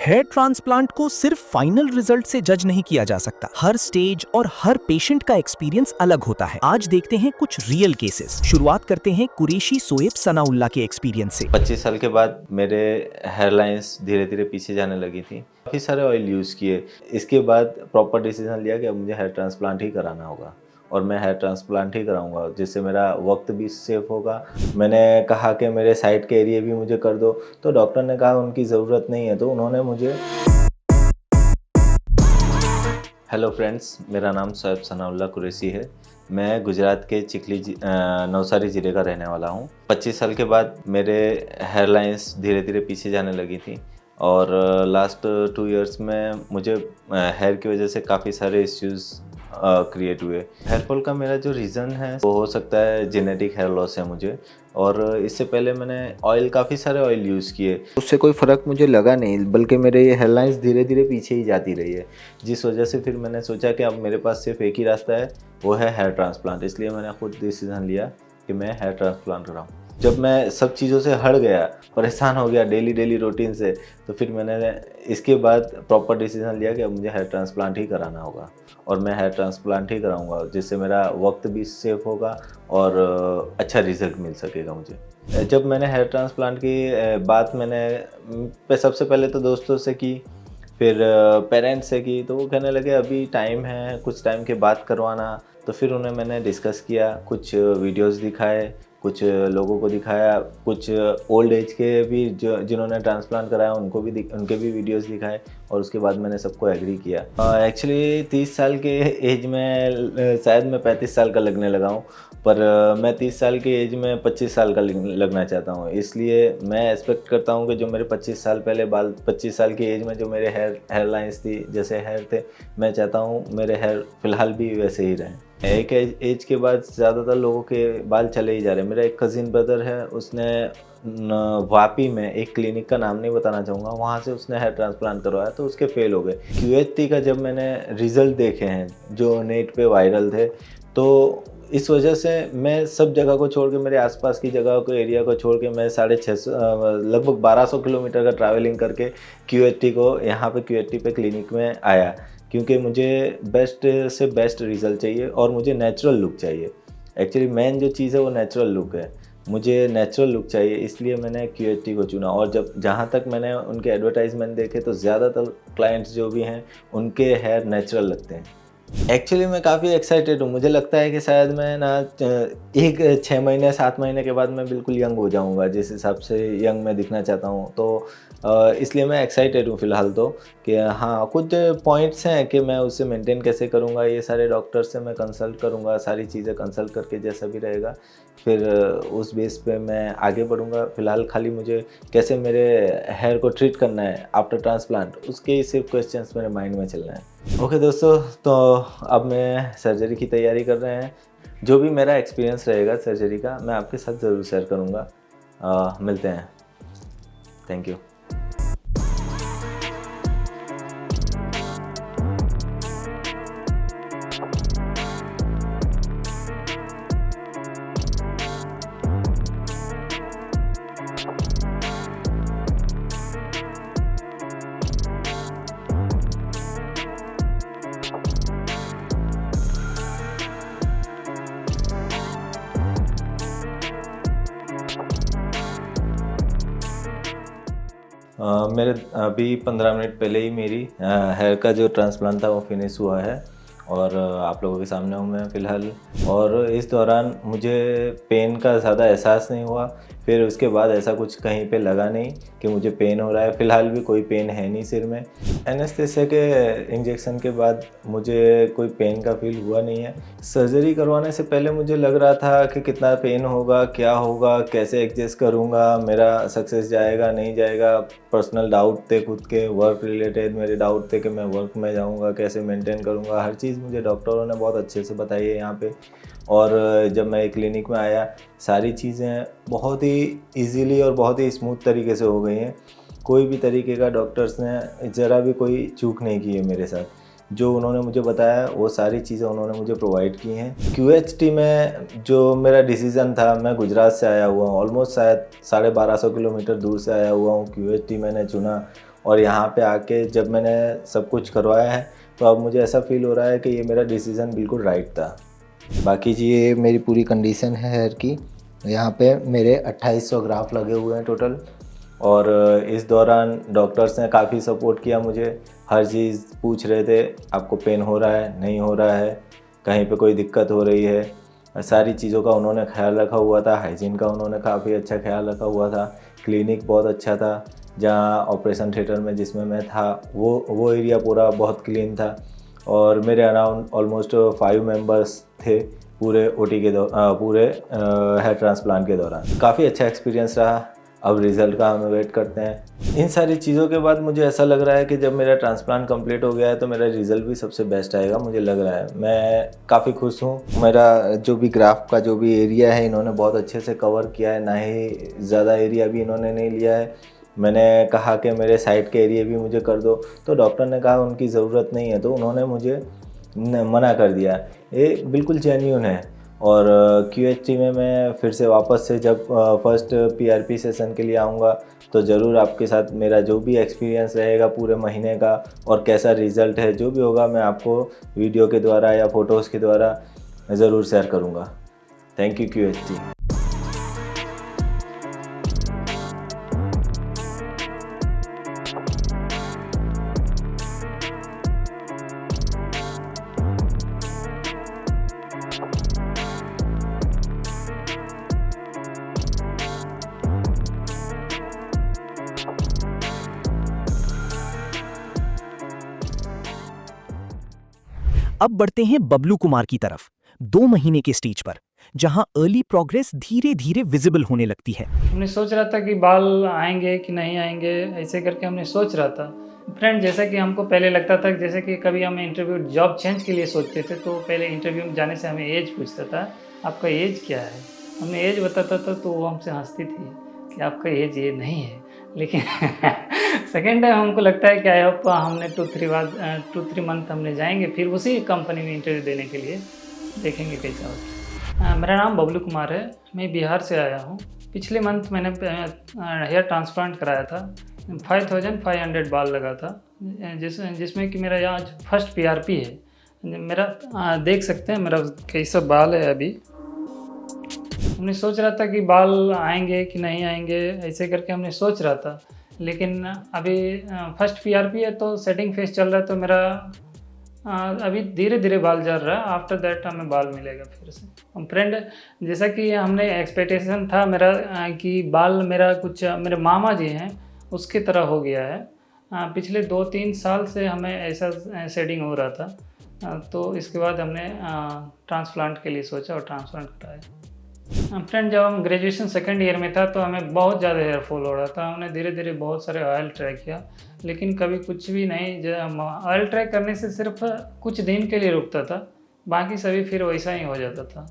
Hair transplant को सिर्फ final result से जज नहीं किया जा सकता। हर स्टेज और हर पेशेंट का एक्सपीरियंस अलग होता है। आज देखते हैं कुछ रियल केसेस। शुरुआत करते हैं कुरैशी सोएब सनाउल्लाह के एक्सपीरियंस से। 25 साल के बाद मेरे हेयर लाइंस धीरे धीरे पीछे जाने लगी थी। काफ़ी सारे ऑयल यूज़ किए। इसके बाद प्रॉपर डिसीजन लिया कि अब मुझे हेयर ट्रांसप्लांट ही कराना होगा और मैं हेयर ट्रांसप्लांट ही कराऊंगा, जिससे मेरा वक्त भी सेफ होगा। मैंने कहा कि मेरे साइड के एरिया भी मुझे कर दो, तो डॉक्टर ने कहा उनकी ज़रूरत नहीं है, तो उन्होंने मुझे। हेलो फ्रेंड्स, मेरा नाम सोएब सनाउल्लाह कुरैशी है। मैं गुजरात के चिखली नवसारी ज़िले का रहने वाला हूँ। 25 साल के बाद मेरे हेयर लाइंस धीरे धीरे पीछे जाने लगी थी और लास्ट 2 इयर्स में मुझे हेयर की वजह से काफ़ी सारे इश्यूज़ क्रिएट हुए। हेयर फॉल का मेरा जो रीज़न है वो हो सकता है जेनेटिक हेयर लॉस है मुझे, और इससे पहले मैंने काफ़ी सारे ऑयल यूज़ किए, उससे कोई फ़र्क मुझे लगा नहीं, बल्कि मेरे ये हेयर लाइंस धीरे धीरे पीछे ही जाती रही है। जिस वजह से फिर मैंने सोचा कि अब मेरे पास सिर्फ एक ही रास्ता है, वो है हेयर ट्रांसप्लांट। इसलिए मैंने खुद डिसीज़न लिया कि मैं हेयर ट्रांसप्लांट कराऊँ। जब मैं सब चीज़ों से हट गया, परेशान हो गया डेली रूटीन से, तो फिर मैंने इसके बाद प्रॉपर डिसीजन लिया कि अब मुझे हेयर ट्रांसप्लांट ही कराना होगा और मैं हेयर ट्रांसप्लांट ही कराऊंगा, जिससे मेरा वक्त भी सेफ होगा और अच्छा रिज़ल्ट मिल सकेगा मुझे। जब मैंने हेयर ट्रांसप्लांट की बात मैंने सबसे पहले तो दोस्तों से की, फिर पेरेंट्स से की, तो वो कहने लगे अभी टाइम है, कुछ टाइम के बाद करवाना। तो फिर उन्हें मैंने डिस्कस किया, कुछ वीडियोस दिखाए, कुछ लोगों को दिखाया, कुछ ओल्ड एज के भी जिन्होंने ट्रांसप्लांट कराया उनके भी वीडियोस दिखाए, और उसके बाद मैंने सबको एग्री किया। एक्चुअली 30 साल के एज में शायद मैं 35 साल का लगने लगा हूँ, पर मैं 30 साल की एज में 25 साल का लगना चाहता हूँ। इसलिए मैं एक्सपेक्ट करता हूँ कि जो मेरे 25 साल पहले 25 साल की एज में जो मेरे हेयर लाइंस थी, जैसे हेयर थे, मैं चाहता हूँ मेरे हेयर फ़िलहाल भी वैसे ही रहें। एक एज के बाद ज़्यादातर लोगों के बाल चले ही जा रहे हैं। मेरा एक कज़िन ब्रदर है, उसने वापी में एक क्लिनिक का नाम नहीं बताना चाहूँगा, वहाँ से उसने हेयर ट्रांसप्लांट करवाया तो उसके फेल हो गए। QHT का जब मैंने रिज़ल्ट देखे हैं जो नेट पे वायरल थे, तो इस वजह से मैं सब जगह को छोड़ के, मेरे आसपास की जगह को, एरिया को छोड़ के, मैं 650 लगभग 1200 किलोमीटर का ट्रैवलिंग करके यहाँ पे QHT पे क्लिनिक में आया, क्योंकि मुझे बेस्ट से बेस्ट रिज़ल्ट चाहिए और मुझे नेचुरल लुक चाहिए। एक्चुअली मेन जो चीज़ है वो नेचुरल लुक है, मुझे नेचुरल लुक चाहिए, इसलिए मैंने QHT को चुना। और जहाँ तक मैंने उनके एडवर्टाइजमेंट देखे, तो ज़्यादातर क्लाइंट्स जो भी हैं उनके हेयर नेचुरल लगते हैं। एक्चुअली मैं काफ़ी एक्साइटेड हूँ। मुझे लगता है कि शायद मैं ना 6 महीने 7 महीने के बाद मैं बिल्कुल यंग हो जाऊँगा, जिस हिसाब से यंग मैं दिखना चाहता हूँ। तो इसलिए मैं एक्साइटेड हूँ फ़िलहाल तो, कि हाँ, कुछ पॉइंट्स हैं कि मैं उसे मेंटेन कैसे करूँगा, ये सारे डॉक्टर से मैं कंसल्ट करूँगा, सारी चीज़ें कंसल्ट करके जैसा भी रहेगा फिर उस बेस पे मैं आगे बढ़ूँगा। फ़िलहाल खाली मुझे कैसे मेरे हेयर को ट्रीट करना है आफ्टर ट्रांसप्लांट, उसके ही सिर्फ क्वेश्चंस मेरे माइंड में चल रहे हैं। ओके दोस्तों, तो अब मैं सर्जरी की तैयारी कर रहे हैं। जो भी मेरा एक्सपीरियंस रहेगा सर्जरी का, मैं आपके साथ ज़रूर शेयर करूँगा। मिलते हैं। Thank you. मेरे अभी 15 मिनट पहले ही मेरी हेयर का जो ट्रांसप्लांट था वो फिनिश हुआ है, और आप लोगों के सामने हूँ मैं फ़िलहाल। और इस दौरान मुझे पेन का ज़्यादा एहसास नहीं हुआ। फिर उसके बाद ऐसा कुछ कहीं पे लगा नहीं कि मुझे पेन हो रहा है। फ़िलहाल भी कोई पेन है नहीं सिर में। एनेस्थेसिया के इंजेक्शन के बाद मुझे कोई पेन का फील हुआ नहीं है। सर्जरी करवाने से पहले मुझे लग रहा था कि कितना पेन होगा, क्या होगा, कैसे एडजस्ट करूँगा, मेरा सक्सेस जाएगा नहीं जाएगा। पर्सनल डाउट थे खुद के, वर्क रिलेटेड मेरे डाउट थे कि मैं वर्क में जाऊँगा, कैसे मेंटेन करूँगा। हर चीज़ मुझे डॉक्टरों ने बहुत अच्छे से बताई है यहाँ पे। और जब मैं क्लिनिक में आया, सारी चीज़ें बहुत ही इजीली और बहुत ही स्मूथ तरीके से हो गई हैं। कोई भी तरीके का डॉक्टर्स ने ज़रा भी कोई चूक नहीं की है मेरे साथ। जो उन्होंने मुझे बताया वो सारी चीज़ें उन्होंने मुझे प्रोवाइड की हैं। QHT में जो मेरा डिसीज़न था, मैं गुजरात से आया हुआ हूँ, ऑलमोस्ट शायद 1250 किलोमीटर दूर से आया हुआ हूँ। QHT मैंने चुना और यहाँ पे आके जब मैंने सब कुछ करवाया है तो अब मुझे ऐसा फील हो रहा है कि ये मेरा डिसीज़न बिल्कुल राइट था। बाकी जी ये मेरी पूरी कंडीशन है हेयर की। यहाँ पे मेरे 2800 ग्राफ लगे हुए हैं टोटल। और इस दौरान डॉक्टर्स ने काफ़ी सपोर्ट किया मुझे। हर चीज़ पूछ रहे थे, आपको पेन हो रहा है, नहीं हो रहा है, कहीं पे कोई दिक्कत हो रही है। सारी चीज़ों का उन्होंने ख्याल रखा हुआ था। हाइजीन का उन्होंने काफ़ी अच्छा ख्याल रखा हुआ था। क्लिनिक बहुत अच्छा था। जहाँ ऑपरेशन थिएटर में जिसमें मैं था वो एरिया पूरा बहुत क्लीन था। और मेरे अराउंड ऑलमोस्ट 5 मेंबर्स थे पूरे ओटी के पूरे हेयर ट्रांसप्लांट के दौरान। काफ़ी अच्छा एक्सपीरियंस रहा। अब रिज़ल्ट का हमें वेट करते हैं। इन सारी चीज़ों के बाद मुझे ऐसा लग रहा है कि जब मेरा ट्रांसप्लांट कंप्लीट हो गया है तो मेरा रिज़ल्ट भी सबसे बेस्ट आएगा, मुझे लग रहा है। मैं काफ़ी खुश हूँ। मेरा जो भी ग्राफ का जो भी एरिया है इन्होंने बहुत अच्छे से कवर किया है, ना ही ज़्यादा एरिया भी इन्होंने नहीं लिया है। मैंने कहा कि मेरे साइड के एरिया भी मुझे कर दो, तो डॉक्टर ने कहा उनकी ज़रूरत नहीं है, तो उन्होंने मुझे मना कर दिया। ये बिल्कुल जेन्युइन है। और QHT में मैं फिर से वापस से जब फर्स्ट PRP सेशन के लिए आऊँगा तो ज़रूर आपके साथ मेरा जो भी एक्सपीरियंस रहेगा पूरे महीने का और कैसा रिज़ल्ट है जो भी होगा मैं आपको वीडियो के द्वारा या फ़ोटोज़ के द्वारा ज़रूर शेयर करूँगा। Thank you QHT। अब बढ़ते हैं बबलू कुमार की तरफ, 2 महीने के स्टेज पर, जहां अर्ली प्रोग्रेस धीरे धीरे विजिबल होने लगती है। हमने सोच रहा था कि बाल आएंगे कि नहीं आएंगे, ऐसे करके हमने सोच रहा था। फ्रेंड, जैसा कि हमको पहले लगता था, जैसे कि कभी हम इंटरव्यू जॉब चेंज के लिए सोचते थे तो पहले इंटरव्यू में जाने से हमें एज पूछता था, आपका एज क्या है। हमने एज बताता था तो वो हमसे हंसती थी कि आपका एज ये नहीं है। लेकिन सेकेंड टाइम हमको लगता है कि आई होप हमने 2-3 मंथ हमने जाएंगे फिर उसी कंपनी में इंटरव्यू देने के लिए, देखेंगे कैसा होता है। मेरा नाम बबलू कुमार है, मैं बिहार से आया हूँ। पिछले मंथ मैंने हेयर ट्रांसप्लांट कराया था। 5500 बाल लगा था, जिसमें कि मेरा आज फर्स्ट PRP है। मेरा देख सकते हैं मेरा कैसा बाल है अभी। हमने सोच रहा था कि बाल आएंगे कि नहीं आएंगे, ऐसे करके हमने सोच रहा था। लेकिन अभी फर्स्ट PRP है तो सेटिंग फेस चल रहा है, तो मेरा अभी धीरे धीरे बाल झड़ रहा है। आफ्टर दैट हमें बाल मिलेगा फिर से। फ्रेंड, जैसा कि हमने एक्सपेक्टेशन था मेरा कि बाल मेरा कुछ मेरे मामा जी हैं उसकी तरह हो गया है। पिछले 2-3 साल से हमें ऐसा शेडिंग हो रहा था। तो इसके बाद हमने ट्रांसप्लांट के लिए सोचा और ट्रांसप्लांट कराया। फ्रेंड, जब हम ग्रेजुएशन सेकंड ईयर में था तो हमें बहुत ज़्यादा हेयर फॉल हो रहा था। हमने धीरे धीरे बहुत सारे ऑयल ट्राई किया, लेकिन कभी कुछ भी नहीं। ऑयल ट्राई करने से सिर्फ कुछ दिन के लिए रुकता था, बाकी सभी फिर वैसा ही हो जाता था।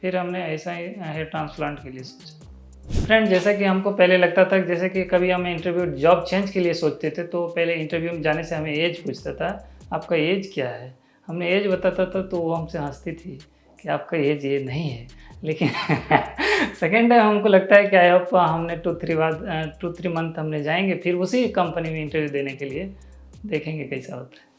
फिर हमने ऐसा ही हेयर ट्रांसप्लांट के लिए सोचा। फ्रेंड, जैसा कि हमको पहले लगता था, जैसे कि कभी हम इंटरव्यू जॉब चेंज के लिए सोचते थे तो पहले इंटरव्यू में जाने से हमें एज पूछता था, आपका एज क्या है। हमने एज बताता था तो वो हमसे हंसती थी कि आपका एज ये नहीं है। लेकिन सेकेंड टाइम हमको लगता है कि आई होप हमने 2-3 मंथ हमने जाएंगे फिर उसी कंपनी में इंटरव्यू देने के लिए, देखेंगे कैसा होता है।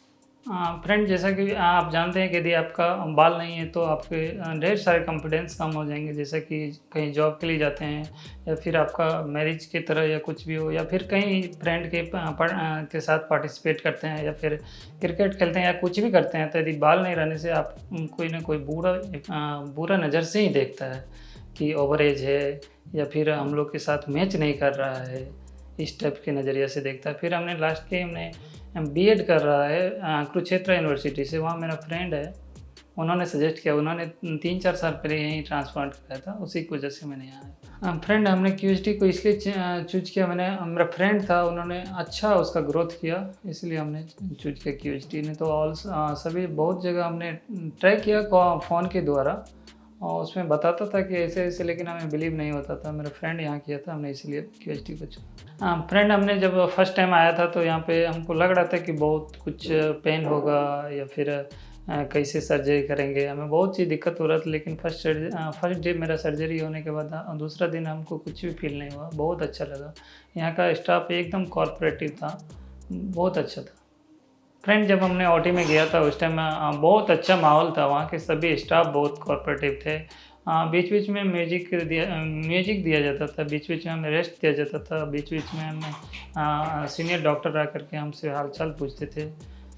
फ्रेंड, जैसा कि आप जानते हैं कि यदि आपका बाल नहीं है तो आपके ढेर सारे कॉन्फिडेंस कम हो जाएंगे। जैसे कि कहीं जॉब के लिए जाते हैं या फिर आपका मैरिज की तरह या कुछ भी हो, या फिर कहीं फ्रेंड के साथ पार्टिसिपेट करते हैं या फिर क्रिकेट खेलते हैं या कुछ भी करते हैं, तो यदि बाल नहीं रहने से आप कोई ना कोई बुरा नज़र से ही देखता है कि ओवर एज है या फिर हम लोग के साथ मैच नहीं कर रहा है, इस टाइप के नज़रिए से देखता है। फिर हमने लास्ट के हमने B.Ed कर रहा है कुरुक्षेत्र यूनिवर्सिटी से, वहाँ मेरा फ्रेंड है, उन्होंने सजेस्ट किया। उन्होंने 3-4 साल पहले यहीं ट्रांसप्लांट कराया था, उसी की वजह से मैंने यहाँ आया। फ्रेंड, हमने QHT को इसलिए चूज किया, मेरा फ्रेंड था, उन्होंने अच्छा उसका ग्रोथ किया, इसलिए हमने चूज किया QHT ने। तो सभी बहुत जगह हमने ट्राई किया फ़ोन के द्वारा, और उसमें बताता था कि ऐसे ऐसे, लेकिन हमें बिलीव नहीं होता था। मेरा फ्रेंड यहाँ किया था, हमने इसलिए QHT को चुना। फ्रेंड, हमने जब फर्स्ट टाइम आया था तो यहाँ पे हमको लग रहा था कि बहुत कुछ पेन होगा या फिर कैसे सर्जरी करेंगे, हमें बहुत सी दिक्कत हो रहा था। लेकिन फर्स्ट डे मेरा सर्जरी होने के बाद दूसरा दिन हमको कुछ भी फील नहीं हुआ, बहुत अच्छा लगा। यहाँ का स्टाफ एकदम कोऑपरेटिव था, बहुत अच्छा था फ्रेंड। जब हमने ओटी में गया था उस टाइम बहुत अच्छा माहौल था, वहाँ के सभी स्टाफ बहुत कोऑपरेटिव थे। बीच बीच में म्यूजिक दिया जाता था, बीच बीच में हमें रेस्ट दिया जाता था, बीच बीच में हमें सीनियर डॉक्टर आ करके हमसे हालचाल पूछते थे।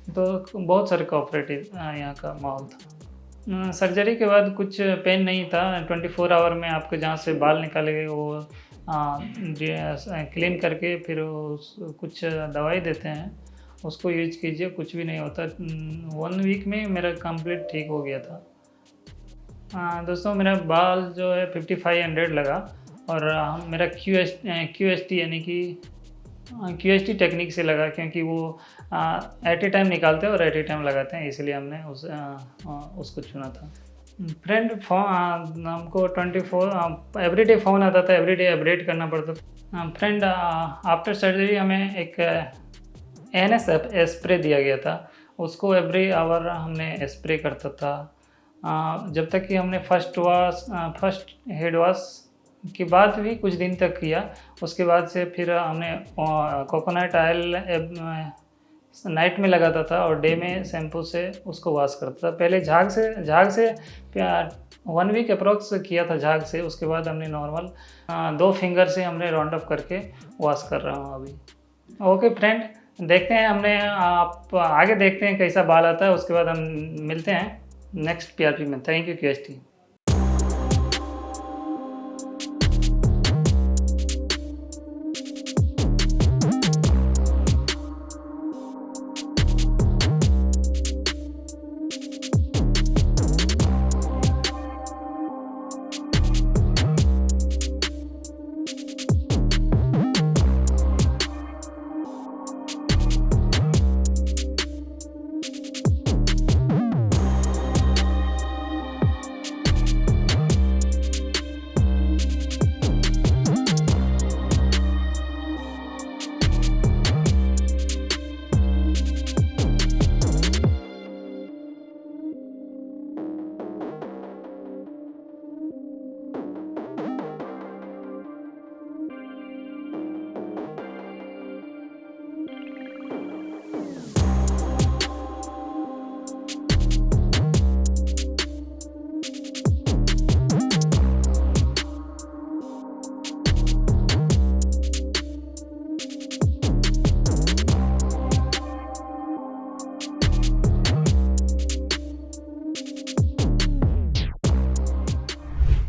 तो बहुत सारे कोऑपरेटिव यहाँ का माहौल था। सर्जरी के बाद कुछ पेन नहीं था। 24 आवर में आपको जहाँ से बाल निकाले गए वो क्लीन करके फिर कुछ दवाई देते हैं, उसको यूज कीजिए, कुछ भी नहीं होता। 1 वीक में मेरा कंप्लीट ठीक हो गया था। दोस्तों मेरा बाल जो है 5500 लगा और मेरा QST यानी कि QST टेक्निक से लगा, क्योंकि वो एट ए टाइम निकालते हैं और एट ए टाइम लगाते हैं, इसलिए हमने उसको चुना था। फ्रेंड हमको 24 एवरीडे फ़ोन आता था, एवरीडे अपडेट करना पड़ता था। फ्रेंड आफ्टर सर्जरी हमें एक NS स्प्रे दिया गया था, उसको एवरी आवर हमने स्प्रे करता था। जब तक कि हमने फर्स्ट हेड वॉश के बाद भी कुछ दिन तक किया, उसके बाद से फिर हमने कोकोनट ऑयल नाइट में लगाता था और डे में शैम्पू से उसको वॉश करता था। पहले झाग से 1 वीक अप्रोक्स किया था झाग से, उसके बाद हमने नॉर्मल 2 फिंगर से हमने राउंड अप करके वॉश कर रहा हूँ अभी। ओके फ्रेंड, देखते हैं आप आगे देखते हैं कैसा बाल आता है, उसके बाद हम मिलते हैं नेक्स्ट PRP में। Thank you QST।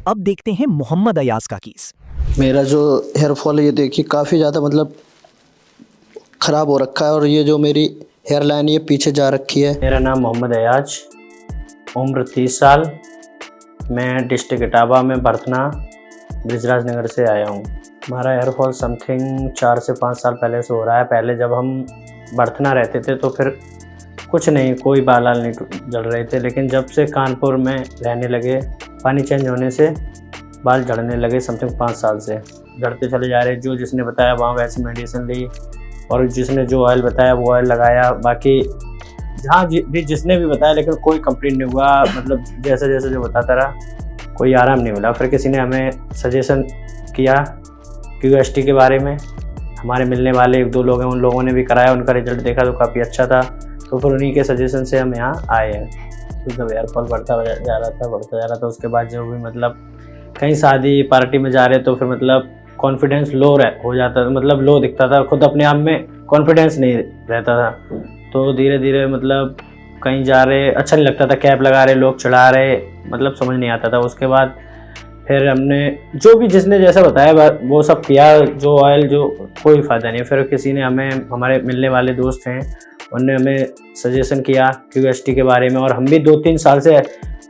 अब देखते हैं मोहम्मद अयाज का केस। मेरा जो हेयर फॉल ये देखिए काफ़ी ज़्यादा मतलब ख़राब हो रखा है और ये जो मेरी हेयर लाइन ये पीछे जा रखी है। मेरा नाम मोहम्मद अयाज, उम्र 30 साल। मैं डिस्ट्रिक्ट इटावा में बर्थना ब्रिजराज नगर से आया हूँ। हमारा हेयर फॉल समथिंग 4 से 5 साल पहले से हो रहा है। पहले जब हम बर्थना रहते थे तो फिर कुछ नहीं, कोई बाल नहीं जल रहे थे, लेकिन जब से कानपुर में रहने लगे पानी चेंज होने से बाल झड़ने लगे। समथिंग 5 साल से झड़ते चले जा रहे। जो जिसने बताया वहाँ वैसी मेडिसिन ली और जिसने जो ऑयल बताया वो ऑयल लगाया। बाकी जहाँ भी जिसने भी बताया, लेकिन कोई कंप्लीट नहीं हुआ। मतलब जैसे जैसे जो बताता रहा कोई आराम नहीं मिला। फिर किसी ने हमें सजेशन किया QST के बारे में। हमारे मिलने वाले 1-2 लोग हैं, उन लोगों ने भी कराया, उनका रिजल्ट देखा तो काफ़ी अच्छा था। तो फिर उन्हीं के सजेशन से हम यहाँ आए हैं। तो जब हेयर फॉल बढ़ता जा रहा था उसके बाद जो भी मतलब कहीं शादी पार्टी में जा रहे तो फिर मतलब कॉन्फिडेंस लो हो जाता था, मतलब लो दिखता था, खुद अपने आप में कॉन्फिडेंस नहीं रहता था। तो धीरे धीरे मतलब कहीं जा रहे अच्छा नहीं लगता था, कैप लगा रहे लोग चढ़ा रहे, मतलब समझ नहीं आता था। उसके बाद फिर हमने जो भी जिसने जैसा बताया वो सब किया, जो ऑयल जो कोई फ़ायदा नहीं। फिर किसी ने हमें, हमारे मिलने वाले दोस्त हैं, उन्होंने हमें सजेशन किया QST के बारे में। और हम भी 2-3 साल से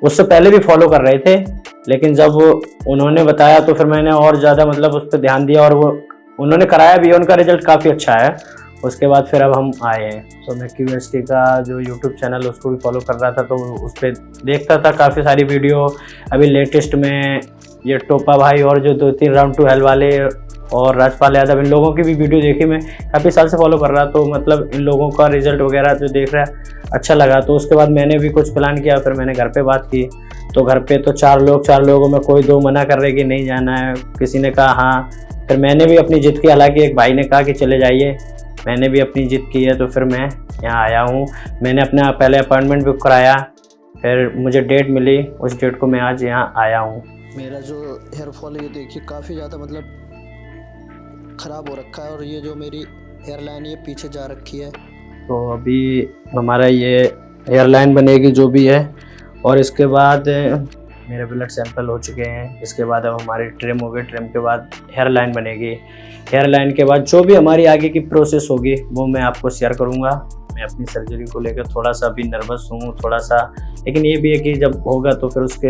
उससे पहले भी फॉलो कर रहे थे, लेकिन जब उन्होंने बताया तो फिर मैंने और ज़्यादा मतलब उस पर ध्यान दिया और वो उन्होंने कराया भी, उनका रिजल्ट काफ़ी अच्छा है। उसके बाद फिर अब हम आए हैं। तो मैं QST का जो YouTube चैनल उसको भी फॉलो कर रहा था, तो उस पर देखता था काफ़ी सारी वीडियो। अभी लेटेस्ट में ये टोपा भाई और जो 2-3 राउंड टू हेल वाले और राजपाल यादव, इन लोगों की भी वीडियो देखी। मैं काफ़ी साल से फॉलो कर रहा, तो मतलब इन लोगों का रिजल्ट वगैरह जो देख रहा है अच्छा लगा। तो उसके बाद मैंने भी कुछ प्लान किया। फिर मैंने घर पे बात की, तो घर पे तो 4 लोगों में कोई 2 मना कर रहे कि नहीं जाना है, किसी ने कहा हाँ। फिर मैंने भी अपनी जिद की, हालांकि एक भाई ने कहा कि चले जाइए। मैंने भी अपनी जिद की है तो फिर मैं यहाँ आया हूँ। मैंने अपना पहले अपॉइंटमेंट बुक कराया, फिर मुझे डेट मिली, उस डेट को मैं आज यहाँ आया हूँ। मेरा जो हेयर फॉल है ये देखिए काफ़ी ज़्यादा मतलब ख़राब हो रखा है, और ये जो मेरी हेयर लाइन ये पीछे जा रखी है। तो अभी हमारा ये हेयर लाइन बनेगी जो भी है, और इसके बाद मेरे ब्लड सैंपल हो चुके हैं। इसके बाद अब हमारी ट्रिम हो गई, ट्रिम के बाद हेयर लाइन बनेगी। हेयर लाइन के बाद जो भी हमारी आगे की प्रोसेस होगी वो मैं आपको शेयर करूँगा। मैं अपनी सर्जरी को लेकर थोड़ा सा अभी नर्वस हूँ थोड़ा सा, लेकिन ये भी है कि जब होगा तो फिर उसके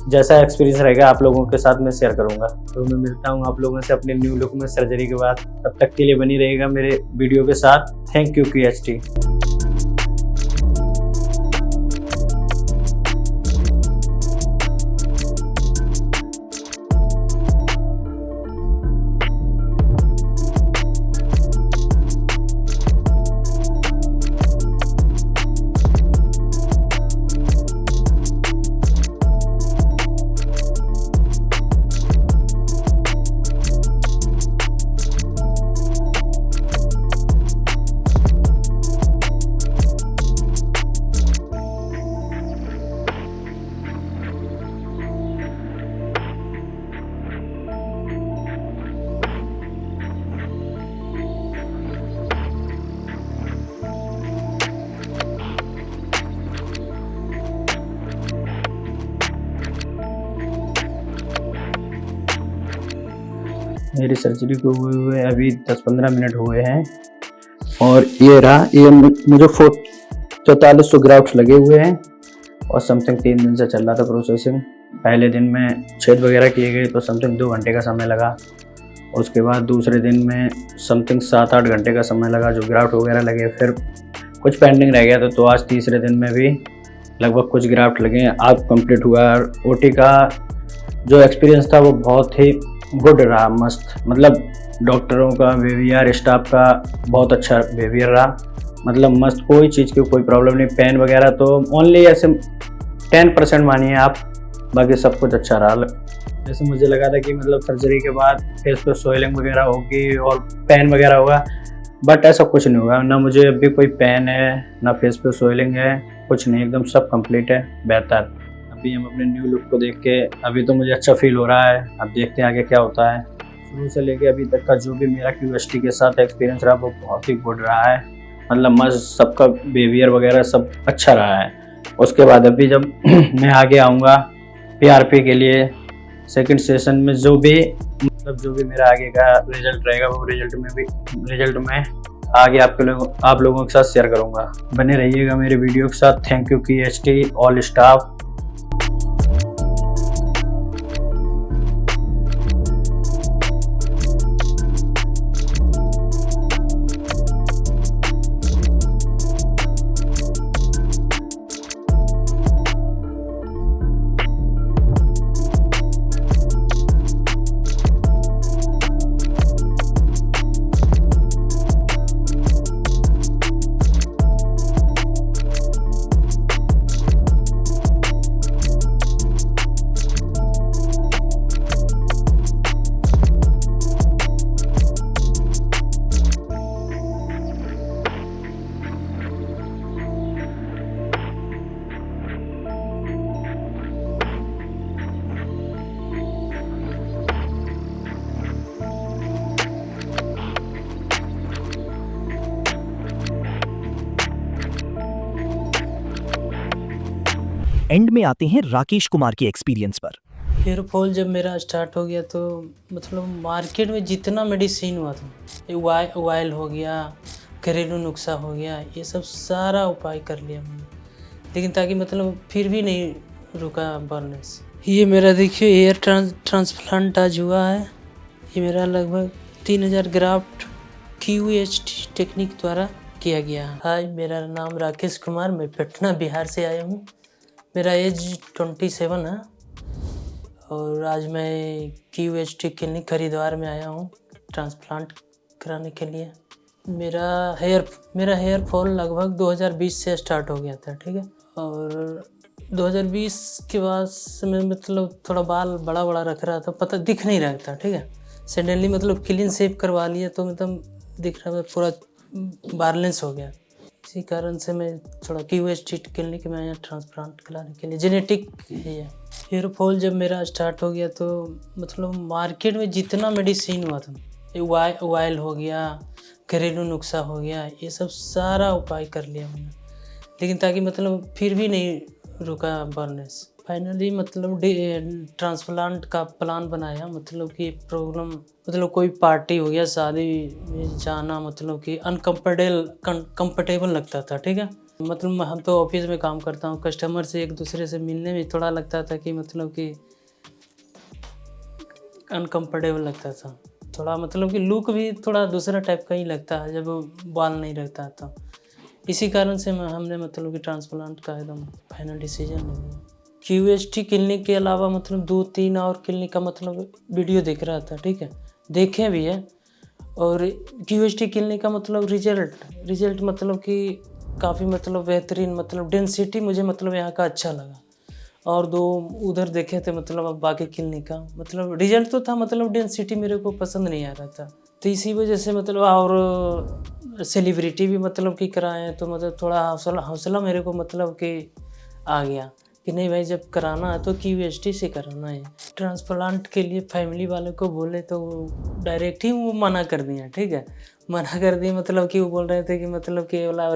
जैसा एक्सपीरियंस रहेगा आप लोगों के साथ मैं शेयर करूँगा। तो मैं मिलता हूँ आप लोगों से अपने न्यू लुक में सर्जरी के बाद। तब तक के लिए बनी रहेगा मेरे वीडियो के साथ। Thank you QHT। मेरी सर्जरी को हुए अभी 10-15 मिनट हुए हैं, और ये रहा, ये मुझे 4400 ग्राफ्ट लगे हुए हैं, और समथिंग 3 दिन से चल रहा था प्रोसेसिंग। पहले दिन में छेद वगैरह किए गए तो समथिंग 2 घंटे का समय लगा। उसके बाद दूसरे दिन में समथिंग 7-8 घंटे का समय लगा जो ग्राफ्ट वगैरह लगे। फिर कुछ पेंडिंग रह गया तो आज तीसरे दिन में भी लगभग कुछ ग्राफ्ट लगे। आज कंप्लीट हुआ। OT का जो एक्सपीरियंस था वो बहुत ही गुड रहा, मस्त। मतलब डॉक्टरों का बिहेवियर, स्टाफ का बहुत अच्छा बिहेवियर रहा, मतलब मस्त। कोई चीज़ की कोई प्रॉब्लम नहीं। पेन वगैरह तो ओनली ऐसे 10% मानिए आप, बाकी सब कुछ अच्छा रहा। जैसे मुझे लगा था कि मतलब सर्जरी के बाद फेस पे सोइलिंग वगैरह होगी और पेन वगैरह होगा, बट ऐसा कुछ नहीं होगा। ना मुझे अभी कोई पेन है ना फेस पे सोइलिंग है, कुछ नहीं, एकदम सब कंप्लीट है, बेहतर। अभी हम अपने न्यू लुक को देख के अभी तो मुझे अच्छा फील हो रहा है। अब देखते हैं आगे क्या होता है। शुरू से लेके अभी तक का जो भी मेरा QHT के साथ एक्सपीरियंस रहा वो बहुत ही गुड रहा है, मतलब मस्त। सबका बिहेवियर वगैरह सब अच्छा रहा है। उसके बाद अभी जब मैं आगे आऊँगा PRP के लिए सेकंड सेशन में, जो भी मतलब जो भी मेरा आगे का रिजल्ट रहेगा वो रिजल्ट में आगे आप लोगों के साथ शेयर करूँगा। बने रहिएगा मेरे वीडियो के साथ। Thank you QHT all staff. And में आते हैं राकेश कुमार के एक्सपीरियंस पर। हेयर फॉल जब मेरा स्टार्ट हो गया तो मतलब मार्केट में जितना मेडिसिन हुआ था, ये ऑयल हो गया, घरेलू नुस्खा हो गया, ये सब सारा उपाय कर लिया मैंने, लेकिन ताकि मतलब फिर भी नहीं रुका बढ़ने से। ये मेरा देखिए हेयर ट्रांसप्लांट आज हुआ है। ये मेरा लगभग 3000 ग्राफ्ट QHT टेक्निक द्वारा किया गया है। हाय, मेरा नाम राकेश कुमार, मैं पटना बिहार से आया हूँ। मेरा एज 27 है और आज मैं QHT क्लिनिक हरिद्वार में आया हूँ ट्रांसप्लांट कराने के लिए। मेरा हेयर फॉल लगभग 2020 से स्टार्ट हो गया था, ठीक है। और 2020 के बाद से मैं मतलब थोड़ा बाल बड़ा बड़ा रख रहा था, पता दिख नहीं रहा था, ठीक है। सडनली मतलब क्लीन शेव करवा लिया तो मतलब दिख रहा है, पूरा बैलेंस हो गया। इसी कारण से मैं थोड़ा QHT क्लिनिक में आया ट्रांसप्लांट कराने के लिए। जेनेटिक है ये। हेयर फॉल जब मेरा स्टार्ट हो गया तो मतलब मार्केट में जितना मेडिसिन हुआ था, ये ऑयल हो गया, घरेलू नुस्खा हो गया, ये सब सारा उपाय कर लिया मैंने, लेकिन ताकि मतलब फिर भी नहीं रुका बर्नेस। फाइनली मतलब ट्रांसप्लांट का प्लान बनाया, मतलब कि प्रॉब्लम मतलब कोई पार्टी हो गया, शादी में जाना मतलब कि कंफर्टेबल लगता था, ठीक है। मतलब हम तो ऑफिस में काम करता हूँ, कस्टमर से एक दूसरे से मिलने में थोड़ा लगता था कि मतलब कि अनकंफर्टेबल लगता था थोड़ा, मतलब कि लुक भी थोड़ा दूसरा टाइप का ही लगता है जब बाल नहीं रहता तो। इसी कारण से हमने मतलब कि ट्रांसप्लांट का एकदम फाइनल डिसीजन ले लिया। QHT क्लिनिक के अलावा मतलब 2-3 और क्लिनिक का मतलब वीडियो देख रहा था, ठीक है, देखे भी है। और QHT क्लिनिक का मतलब रिजल्ट मतलब कि काफ़ी मतलब बेहतरीन, मतलब डेंसिटी मुझे मतलब यहाँ का अच्छा लगा। और 2 उधर देखे थे मतलब अब बाकी क्लिनिक का मतलब रिजल्ट तो था, मतलब डेंसिटी मेरे को पसंद नहीं आ रहा था। तो इसी वजह से मतलब और सेलिब्रिटी भी मतलब कि कराए हैं, तो मतलब थोड़ा हौसला मेरे को मतलब कि आ गया कि नहीं भाई, जब कराना है तो QHT से कराना है। ट्रांसप्लांट के लिए फैमिली वालों को बोले तो डायरेक्ट ही वो मना कर दिया, ठीक है, मना कर दिया। मतलब कि वो बोल रहे थे कि मतलब कि वाला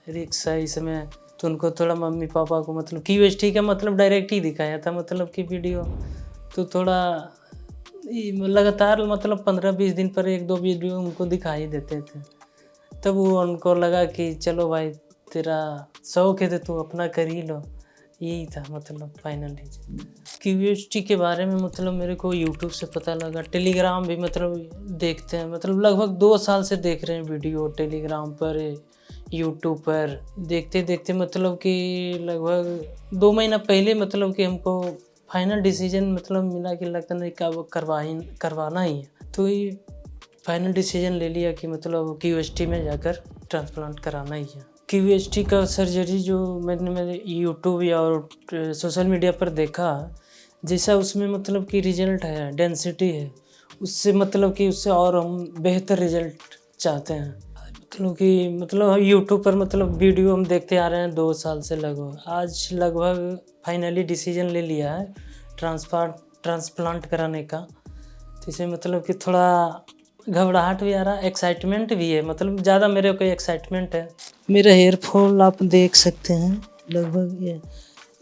रिक्स है इसमें, तो उनको थोड़ा मम्मी पापा को मतलब QHT का मतलब डायरेक्ट ही दिखाया था मतलब कि वीडियो, तो थोड़ा लगातार मतलब 15-20 दिन पर 1-2 वीडियो उनको दिखाई देते थे। तब वो उनको लगा कि चलो भाई तेरा शौक है तो तू अपना कर ही लो, यही था मतलब फाइनली। QHT के बारे में मतलब मेरे को यूट्यूब से पता लगा, टेलीग्राम भी मतलब देखते हैं, मतलब लगभग 2 साल से देख रहे हैं वीडियो टेलीग्राम पर, यूट्यूब पर देखते देखते मतलब कि लगभग 2 महीना पहले मतलब कि हमको फाइनल डिसीजन मतलब मिला कि लगता नहीं करवाना ही है, तो ये फाइनल डिसीजन ले लिया कि मतलब QHT में जाकर ट्रांसप्लांट कराना ही है। QHT का सर्जरी जो मैंने यूट्यूब या और सोशल मीडिया पर देखा, जैसा उसमें मतलब कि रिजल्ट है, डेंसिटी है, उससे मतलब कि उससे और हम बेहतर रिजल्ट चाहते हैं। मतलब यूट्यूब पर मतलब वीडियो हम देखते आ रहे हैं 2 साल से लगभग, आज लगभग फाइनली डिसीजन ले लिया है ट्रांसप्लांट कराने का। तो इसमें मतलब कि थोड़ा घबराहट भी आ रहा है, एक्साइटमेंट भी है, मतलब ज़्यादा मेरे को एक्साइटमेंट है। मेरा हेयर फॉल आप देख सकते हैं लगभग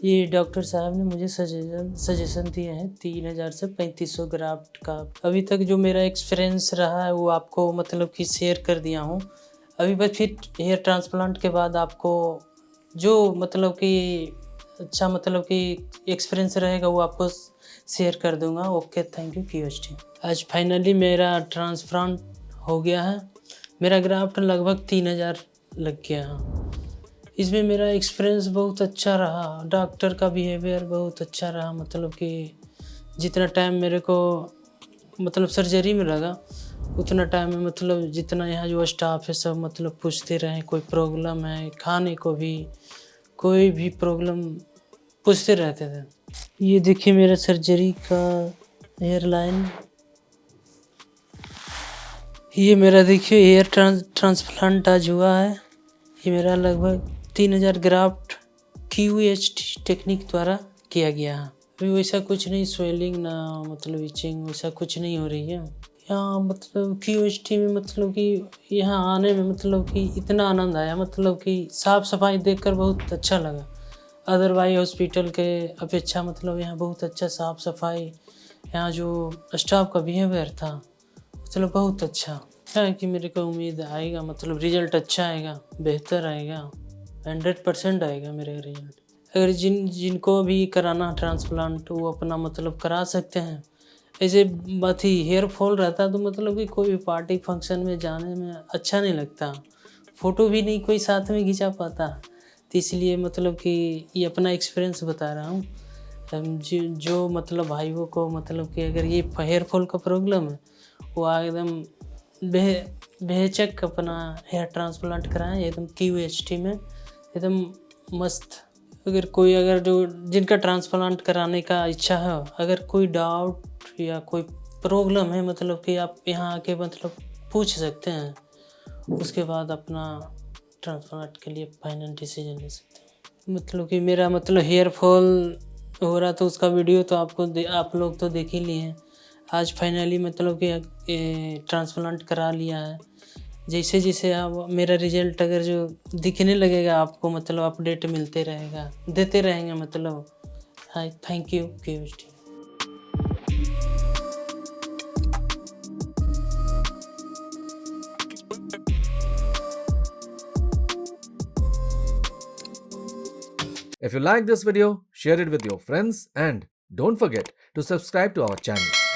ये डॉक्टर साहब ने मुझे सजेशन दिए हैं 3000 से 3500 ग्राफ्ट का। अभी तक जो मेरा एक्सपीरियंस रहा है वो आपको मतलब कि शेयर कर दिया हूँ। अभी बस फिर हेयर ट्रांसप्लांट के बाद आपको जो मतलब कि अच्छा मतलब कि एक्सपीरियंस रहेगा वो आपको शेयर कर दूंगा। Okay, thank you QHT। आज फाइनली मेरा ट्रांसप्लांट हो गया है, मेरा ग्राफ्ट लगभग 3000 लग गया है। इसमें मेरा एक्सपीरियंस बहुत अच्छा रहा, डॉक्टर का बिहेवियर बहुत अच्छा रहा, मतलब कि जितना टाइम मेरे को मतलब सर्जरी में लगा उतना टाइम में मतलब जितना यहाँ जो स्टाफ है सब मतलब पूछते रहे, कोई प्रॉब्लम है, खाने को भी कोई भी प्रॉब्लम पूछते रहते थे। ये देखिए मेरा सर्जरी का हेयर लाइन, ये मेरा देखिए हेयर ट्रांसप्लांट आज हुआ है। ये मेरा लगभग 3000 ग्राफ्ट QHT टेक्निक द्वारा किया गया है। अभी वैसा कुछ नहीं, स्वेलिंग ना मतलब इचिंग वैसा कुछ नहीं हो रही है। यहाँ मतलब QHT में मतलब कि यहाँ आने में मतलब कि इतना आनंद आया, मतलब कि साफ़ सफाई देखकर बहुत अच्छा लगा। अदरवाइज हॉस्पिटल के अपेक्षा मतलब यहाँ बहुत अच्छा साफ़ सफाई, यहाँ जो स्टाफ का बिहेवियर था मतलब बहुत अच्छा है कि मेरे को उम्मीद आएगा मतलब रिजल्ट अच्छा आएगा, बेहतर आएगा, 100% आएगा मेरा रिजल्ट। अगर जिनको भी कराना ट्रांसप्लांट वो अपना मतलब करा सकते हैं। ऐसे बात ही हेयर फॉल रहता तो मतलब कि कोई भी पार्टी फंक्शन में जाने में अच्छा नहीं लगता, फ़ोटो भी नहीं कोई साथ में खिंचा पाता। तो इसलिए मतलब कि ये अपना एक्सपीरियंस बता रहा हूँ। जो मतलब भाइयों को मतलब कि अगर ये हेयर फॉल का प्रॉब्लम है वो एकदम बेहिचक अपना हेयर ट्रांसप्लांट कराएं एकदम QHT में, एकदम मस्त। अगर जो जिनका ट्रांसप्लांट कराने का इच्छा है, अगर कोई डाउट या कोई प्रॉब्लम है मतलब कि आप यहाँ आके मतलब पूछ सकते हैं उसके बाद अपना ट्रांसप्लांट के लिए फाइनल डिसीजन ले सकते हैं। मतलब कि मेरा मतलब हेयर फॉल हो रहा तो उसका वीडियो तो आप लोग तो देख ही लिए हैं। आज फाइनली मतलब कि ट्रांसप्लांट करा लिया है। जैसे जैसे आप मेरा रिजल्ट अगर जो दिखने लगेगा आपको मतलब अपडेट मिलते रहेगा, देते रहेंगे मतलब। Hi, thank you KUST. If you like this video, share it with your friends and don't forget to subscribe to our channel.